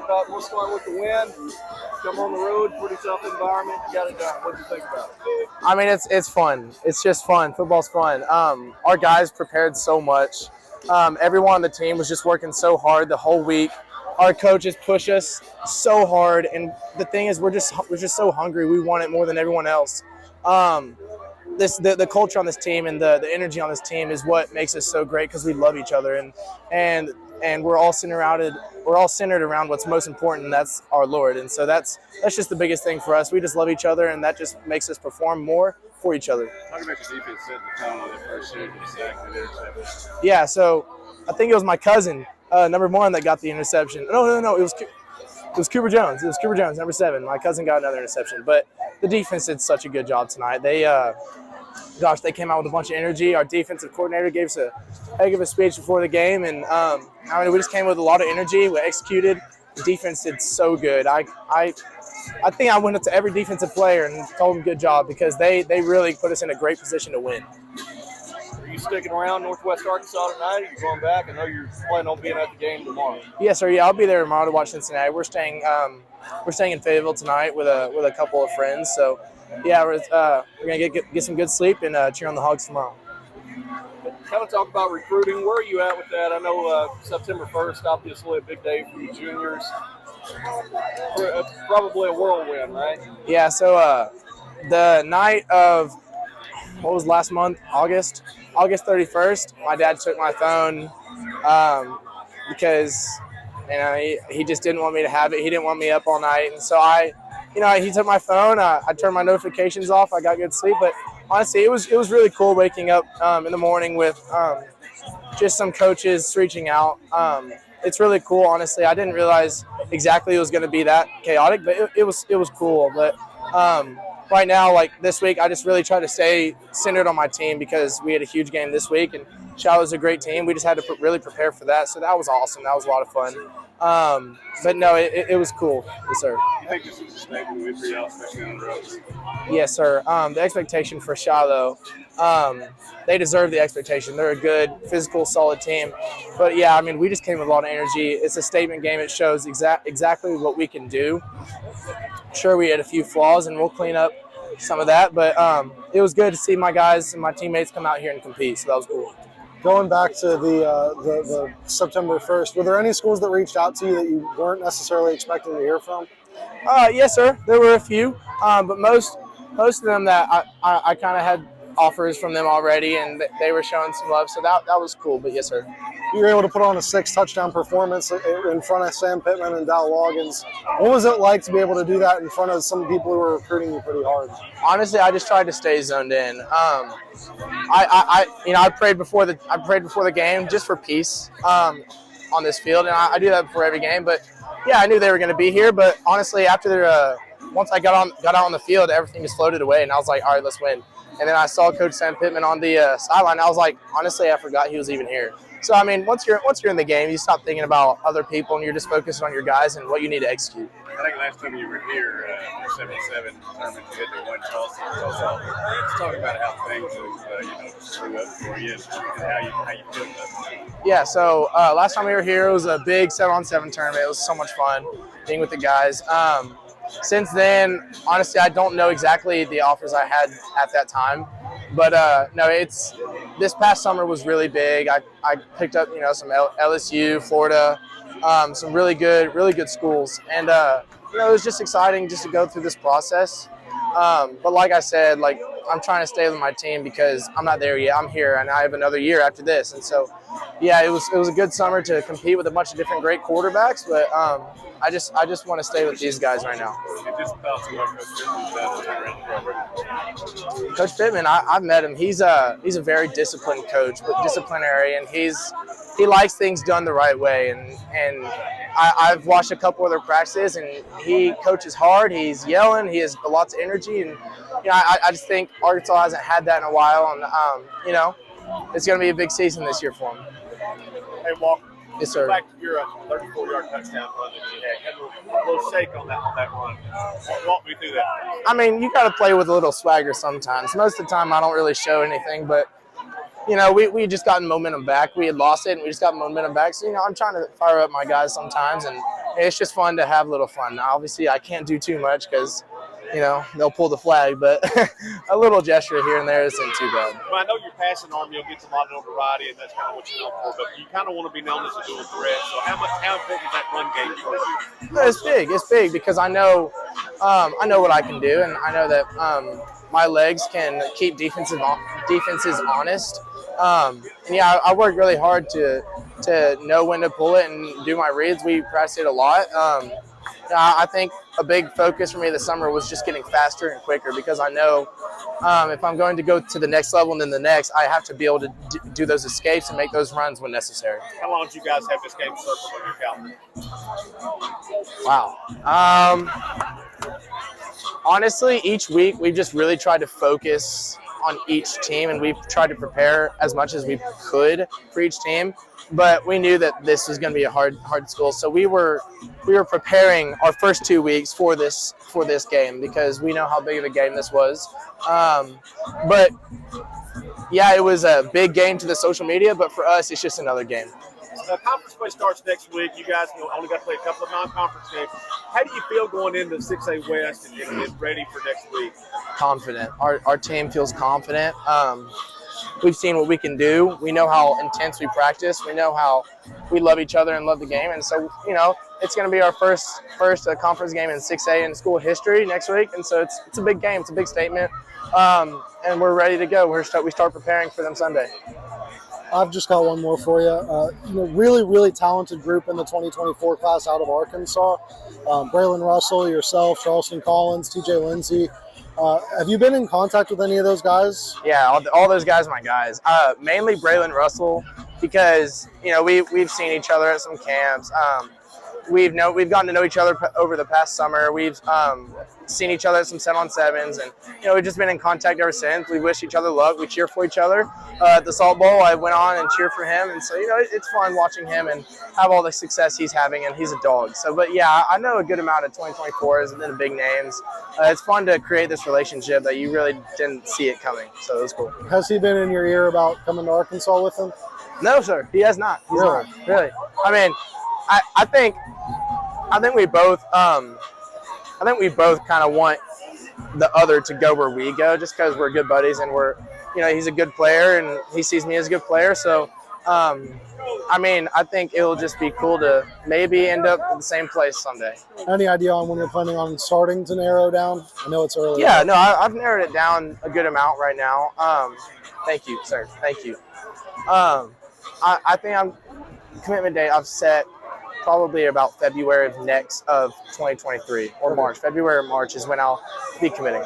what's going with the win? Come on the road, pretty tough environment. You got it done. What do you think about it? I mean, it's fun. It's just fun. Football's fun. Our guys prepared so much. Everyone on the team was just working so hard the whole week. Our coaches push us so hard, and the thing is, we're just so hungry. We want it more than everyone else. The culture on this team and the energy on this team is what makes us so great because we love each other and we're all centered around what's most important, and that's our Lord. And so that's just the biggest thing for us. We just love each other, and that just makes us perform more for each other. Talk about your defense setting the tone on the first series of the sack and interception. Yeah, so I think it was my cousin, number 1, that got the interception. No, it was Cooper Jones. It was Cooper Jones, number 7. My cousin got another interception. But the defense did such a good job tonight. They came out with a bunch of energy. Our defensive coordinator gave us a heck of a speech before the game, and we just came with a lot of energy. We executed. The defense did so good. I think I went up to every defensive player and told them good job because they really put us in a great position to win. Are you sticking around Northwest Arkansas tonight? Are you going back? I know you're planning on being at the game tomorrow. Yes, sir. Yeah, I'll be there tomorrow to watch Cincinnati. We're staying in Fayetteville tonight with a couple of friends. So, yeah, we're gonna get some good sleep and cheer on the Hogs tomorrow. Kind of talk about recruiting. Where are you at with that? I know September 1st, obviously a big day for you juniors. Probably a whirlwind, right? Yeah. So the night of what was last month, August 31st, my dad took my phone because he just didn't want me to have it. He didn't want me up all night, and so he took my phone. I turned my notifications off. I got good sleep, but honestly, it was really cool waking up in the morning with just some coaches reaching out. It's really cool, honestly. I didn't realize exactly it was going to be that chaotic, but it was cool. But right now, like this week, I just really try to stay centered on my team because we had a huge game this week, and Shiloh's a great team. We just had to really prepare for that, so that was awesome. That was a lot of fun. But no, it was cool. Yes, sir. You think this is a statement win for y'all, especially on the road? Yes, sir. The expectation for Shiloh, they deserve the expectation. They're a good, physical, solid team. But, yeah, I mean, we just came with a lot of energy. It's a statement game. It shows exactly what we can do. Sure, we had a few flaws, and we'll clean up some of that. But it was good to see my guys and my teammates come out here and compete, so that was cool. Going back to the September 1st, were there any schools that reached out to you that you weren't necessarily expecting to hear from? Yes, sir. There were a few, but most of them that I kind of had offers from them already, and they were showing some love, so that was cool. But yes, sir. You were able to put on a 6-touchdown performance in front of Sam Pittman and Dow Loggins. What was it like to be able to do that in front of some people who were recruiting you pretty hard? Honestly, I just tried to stay zoned in. I prayed before the game just for peace on this field, and I do that before every game. But yeah, I knew they were going to be here. But honestly, after once I got out on the field, everything just floated away, and I was like, all right, let's win. And then I saw Coach Sam Pittman on the sideline. I was like, honestly, I forgot he was even here. So I mean, once you're in the game, you stop thinking about other people, and you're just focused on your guys and what you need to execute. I think last time you were here, 77 tournament, you hit the one toss off. Let's talk about how things screw up for you and how you feel about it. Yeah. So last time we were here, it was a big 7-on-7 tournament. It was so much fun being with the guys. Since then, honestly, I don't know exactly the offers I had at that time, but no, this past summer was really big. I picked up some LSU, Florida, some really good schools, and it was just exciting just to go through this process. But like I said, I'm trying to stay with my team because I'm not there yet. I'm here, and I have another year after this, and so yeah, it was a good summer to compete with a bunch of different great quarterbacks, but I just want to stay with these guys right now. Coach Pittman, I've met him. He's a very disciplined coach, but disciplinary, and he likes things done the right way. And I've watched a couple of their practices, and he coaches hard. He's yelling. He has lots of energy, and I just think Arkansas hasn't had that in a while, and it's going to be a big season this year for him. Hey, Walker. Yes, sir. Back to your 34-yard touchdown run that you had a little shake on that run. Walk me through that. I mean, you got to play with a little swagger sometimes. Most of the time, I don't really show anything, but we just gotten momentum back. We had lost it, and we just got momentum back. So I'm trying to fire up my guys sometimes, and it's just fun to have a little fun. Now, obviously, I can't do too much because, you know, they'll pull the flag, but a little gesture here and there isn't too bad. Well, I know your passing arm, you'll get a lot of notoriety, and that's kind of what you're known for, but you kind of want to be known as a dual threat. So how big is that run game for you? No, it's big. It's big because I know what I can do, and I know that my legs can keep defenses honest. And yeah, I work really hard to know when to pull it and do my reads. We practice it a lot. I think a big focus for me this summer was just getting faster and quicker because I know if I'm going to go to the next level and then the next, I have to be able to do those escapes and make those runs when necessary. How long do you guys have this game circled on your calendar? Wow. Honestly, each week we've just really tried to focus on each team, and we've tried to prepare as much as we could for each team. But we knew that this was going to be a hard school, so we were preparing our first 2 weeks for this game because we know how big of a game this was. But yeah, it was a big game to the social media, but for us, it's just another game. Conference play starts next week. You guys only got to play a couple of non-conference games. How do you feel going into 6A West and getting ready for next week? Confident. Our team feels confident. We've seen what we can do. We know how intense we practice. We know how we love each other and love the game. And so, you know, it's going to be our first conference game in 6A in school history next week. And so it's a big game. It's a big statement. And we're ready to go. We start preparing for them Sunday. I've just got one more for you. Really, really talented group in the 2024 class out of Arkansas. Braylon Russell, yourself, Charleston Collins, TJ Lindsay. Have you been in contact with any of those guys? Yeah, all those guys are my guys. Mainly Braylon Russell because, you know, we've seen each other at some camps. We've gotten to know each other over the past summer. We've seen each other at some 7-on-7s, and you know we've just been in contact ever since. We wish each other luck. We cheer for each other. At the Salt Bowl, I went on and cheered for him, and so you know it's fun watching him and have all the success he's having, and he's a dog. So, but yeah, I know a good amount of 2024s and then the big names. It's fun to create this relationship that you really didn't see it coming. So it was cool. Has he been in your ear about coming to Arkansas with him? No, sir, he has not. He's Really? not. Really. I mean, I think we both kind of want the other to go where we go, just because we're good buddies and he's a good player and he sees me as a good player. So, I mean, I think it'll just be cool to maybe end up in the same place someday. Any idea on when you're planning on starting to narrow down? I know it's early. Yeah, no, I've narrowed it down a good amount right now. Thank you, sir. Thank you. I think commitment date I've set probably about February of 2023 or March. February or March is when I'll be committing.